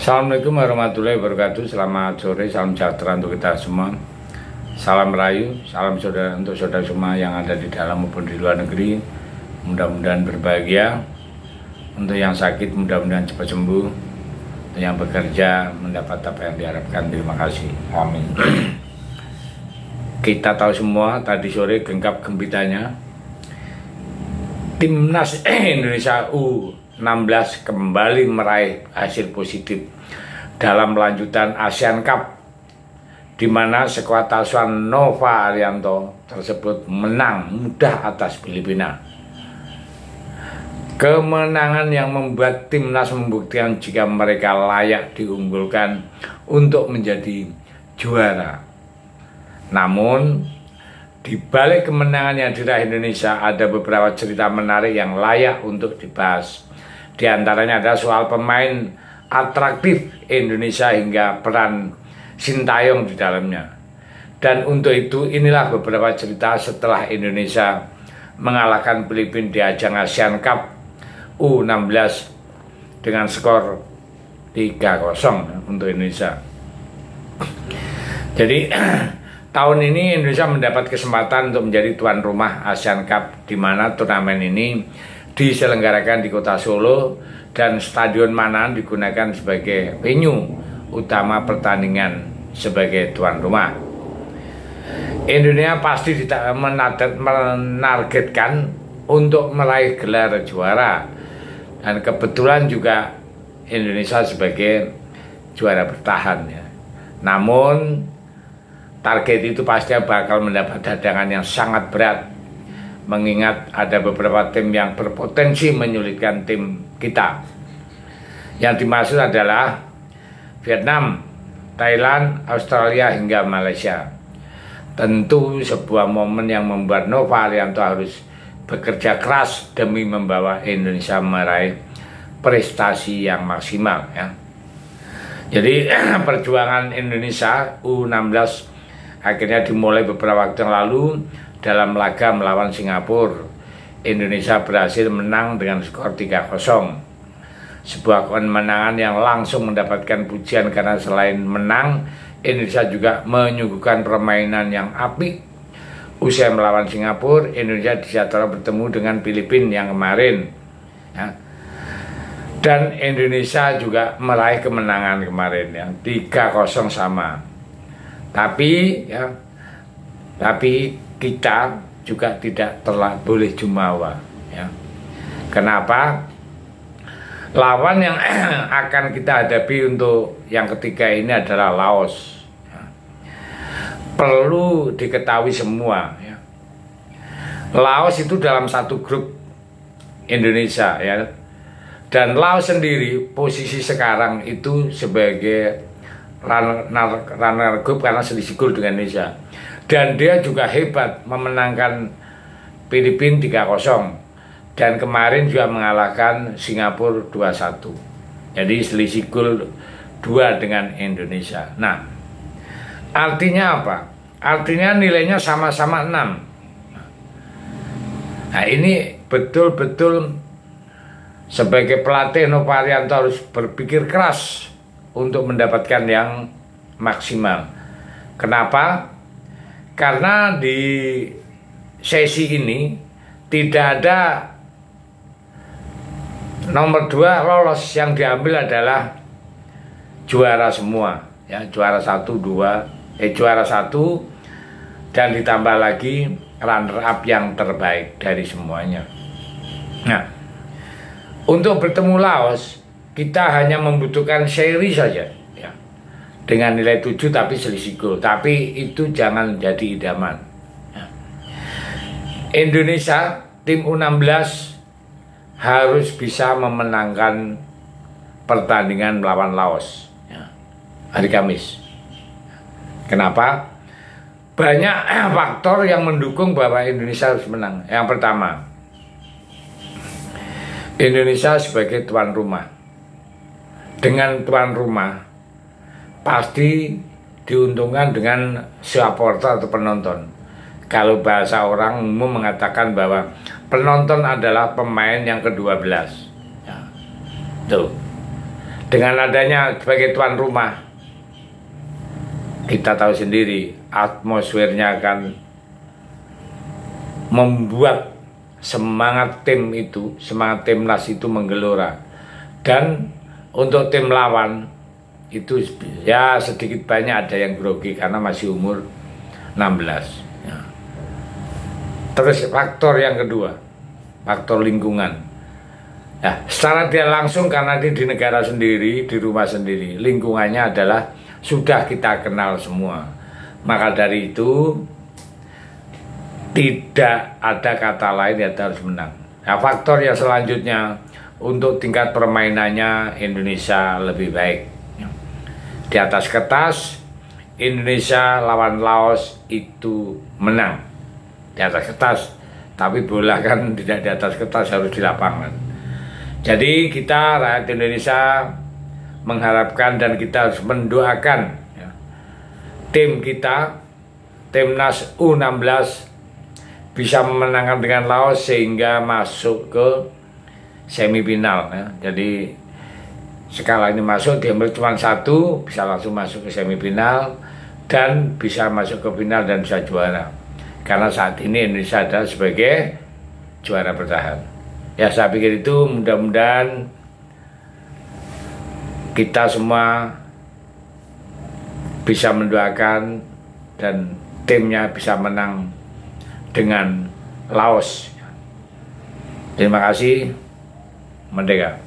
Assalamualaikum warahmatullahi wabarakatuh. Selamat sore, salam sejahtera untuk kita semua. Salam rayu, salam saudara untuk saudara semua yang ada di dalam maupun di luar negeri. Mudah-mudahan berbahagia. Untuk yang sakit mudah-mudahan cepat sembuh. Untuk yang bekerja mendapat apa yang diharapkan. Terima kasih. Amin. Kita tahu semua tadi sore genggam gempitanya Timnas Indonesia U16 kembali meraih hasil positif dalam lanjutan ASEAN Cup, di mana skuad asuhan Nova Arianto tersebut menang mudah atas Filipina. Kemenangan yang membuat timnas membuktikan jika mereka layak diunggulkan untuk menjadi juara. Namun di balik kemenangan yang diraih Indonesia ada beberapa cerita menarik yang layak untuk dibahas. Di antaranya ada soal pemain atraktif Indonesia hingga peran Sintayong di dalamnya. Dan untuk itu inilah beberapa cerita setelah Indonesia mengalahkan Filipina di ajang ASEAN Cup U16 dengan skor 3-0 untuk Indonesia. Jadi tahun ini Indonesia mendapat kesempatan untuk menjadi tuan rumah ASEAN Cup, di mana turnamen ini diselenggarakan di kota Solo dan Stadion Manahan digunakan sebagai venue utama pertandingan sebagai tuan rumah. Indonesia pasti menargetkan untuk meraih gelar juara, dan kebetulan juga Indonesia sebagai juara bertahan ya. Namun target itu pasti bakal mendapat hadangan yang sangat berat, mengingat ada beberapa tim yang berpotensi menyulitkan tim kita. Yang dimaksud adalah Vietnam, Thailand, Australia hingga Malaysia. Tentu sebuah momen yang membuat Nova Arianto harus bekerja keras demi membawa Indonesia meraih prestasi yang maksimal ya. Jadi perjuangan Indonesia U16 akhirnya dimulai beberapa waktu yang lalu dalam laga melawan Singapura. Indonesia berhasil menang dengan skor 3-0. Sebuah kemenangan yang langsung mendapatkan pujian karena selain menang, Indonesia juga menyuguhkan permainan yang apik. Usai melawan Singapura, Indonesia dijadwalkan bertemu dengan Filipina yang kemarin ya. Dan Indonesia juga meraih kemenangan kemarin yang 3-0 sama. Tapi kita juga tidak boleh jumawa ya. Kenapa? Lawan yang akan kita hadapi untuk yang ketiga ini adalah Laos ya. Perlu diketahui semua ya. Laos itu dalam satu grup Indonesia ya. Dan Laos sendiri posisi sekarang itu sebagai runner group karena selisih gol dengan Indonesia. Dan dia juga hebat memenangkan Filipina 3-0 dan kemarin juga mengalahkan Singapura 2-1. Jadi selisih gol 2 dengan Indonesia. Nah, artinya apa? Artinya nilainya sama-sama 6. Nah, ini betul-betul sebagai pelatih Nova Arianto harus berpikir keras untuk mendapatkan yang maksimal. Kenapa? Karena di sesi ini tidak ada nomor 2 lolos, yang diambil adalah juara semua ya, juara 1 dan ditambah lagi runner up yang terbaik dari semuanya. Nah, untuk bertemu Laos kita hanya membutuhkan seri saja ya, dengan nilai 7 tapi selisih gol. Tapi itu jangan jadi idaman ya. Indonesia tim U16 harus bisa memenangkan pertandingan melawan Laos ya, hari Kamis. Kenapa? Banyak faktor yang mendukung bahwa Indonesia harus menang. Yang pertama, Indonesia sebagai tuan rumah. Dengan tuan rumah pasti diuntungkan dengan supporter atau penonton. Kalau bahasa orang umum mengatakan bahwa penonton adalah pemain yang ke-12 ya. Tuh. Dengan adanya sebagai tuan rumah, kita tahu sendiri atmosfernya akan membuat semangat timnas itu menggelora. Dan untuk tim lawan itu ya sedikit banyak ada yang grogi karena masih umur 16 ya. Terus faktor yang kedua, faktor lingkungan. Ya, secara tidak langsung karena ini di negara sendiri, di rumah sendiri, lingkungannya adalah sudah kita kenal semua. Maka dari itu tidak ada kata lain, ya harus menang. Nah, faktor yang selanjutnya, untuk tingkat permainannya Indonesia lebih baik. Di atas kertas Indonesia lawan Laos itu menang di atas kertas, tapi bola kan tidak di atas kertas, harus di lapangan. Jadi kita rakyat Indonesia mengharapkan dan kita harus mendoakan ya, tim kita, timnas U16 bisa memenangkan dengan Laos sehingga masuk ke semifinal ya. Jadi skala ini masuk, diambil cuma satu, bisa langsung masuk ke semifinal dan bisa masuk ke final dan bisa juara. Karena saat ini Indonesia adalah sebagai juara bertahan. Ya, saya pikir itu mudah-mudahan kita semua bisa mendoakan dan timnya bisa menang dengan Laos. Terima kasih. Merdeka.